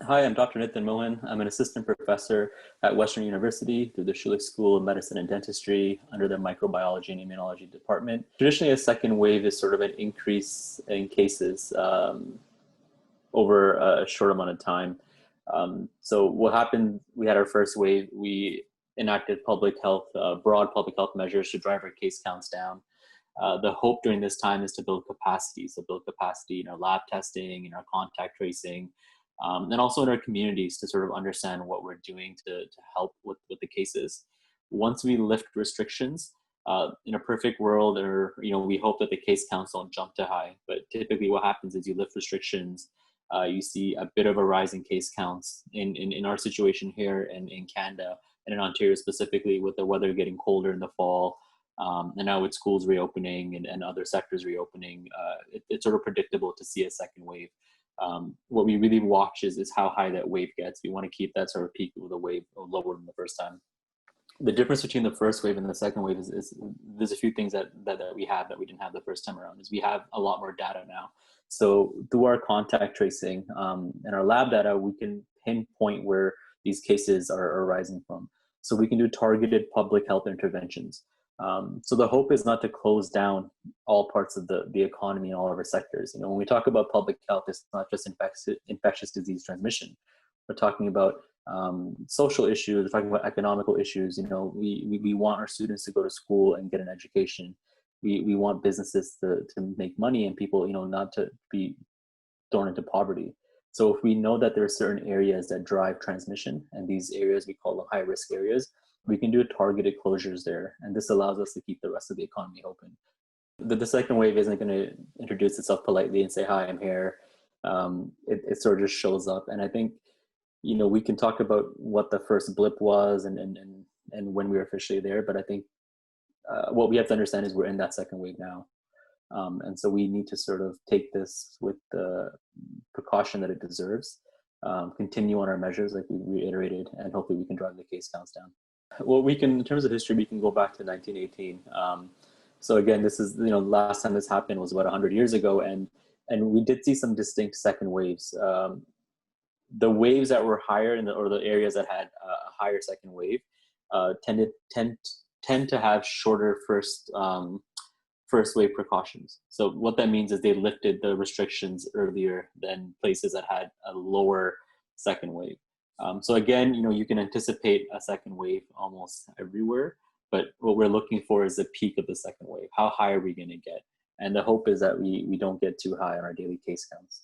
Hi, I'm Dr. Nitin Mohan. I'm an assistant professor at Western University through the Schulich School of Medicine and Dentistry under the Microbiology and Immunology department. Traditionally, a second wave is sort of an increase in cases over a short amount of time. So what happened, we had our first wave, we enacted public health, broad public health measures to drive our case counts down. The hope during this time is to build capacity. So build capacity in our lab testing, in our contact tracing, and also in our communities to sort of understand what we're doing to help with the cases. Once we lift restrictions, in a perfect world, or we hope that the case counts don't jump too high. But typically, what happens is you lift restrictions, you see a bit of a rise in case counts. In our situation here in Canada and in Ontario specifically, with the weather getting colder in the fall, and now with schools reopening and other sectors reopening, it's sort of predictable to see a second wave. What we really watch is how high that wave gets. We want to keep that sort of peak of the wave lower than the first time. The difference between the first wave and the second wave is there's a few things that we have that we didn't have the first time around. Is we have a lot more data now. So through our contact tracing and our lab data, we can pinpoint where these cases are arising from. So we can do targeted public health interventions. So the hope is not to close down all parts of the economy and all of our sectors. When we talk about public health, it's not just infectious disease transmission. We're talking about social issues, we're talking about economical issues. We want our students to go to school and get an education. We want businesses to make money and people, not to be thrown into poverty. So if we know that there are certain areas that drive transmission, and these areas we call them high risk areas, we can do targeted closures there. And this allows us to keep the rest of the economy open. The second wave isn't going to introduce itself politely and say, hi, I'm here. It sort of just shows up. And I think, we can talk about what the first blip was and when we were officially there. But I think what we have to understand is we're in that second wave now. And so we need to sort of take this with the precaution that it deserves, continue on our measures like we reiterated, and hopefully we can drive the case counts down. Well, we can, in terms of history, we can go back to 1918. So again, this is, last time this happened was about 100 years ago, and we did see some distinct second waves. The waves that were higher or the areas that had a higher second wave tend to have shorter first wave precautions. So what that means is they lifted the restrictions earlier than places that had a lower second wave. So again, you can anticipate a second wave almost everywhere, but what we're looking for is the peak of the second wave. How high are we going to get? And the hope is that we don't get too high on our daily case counts.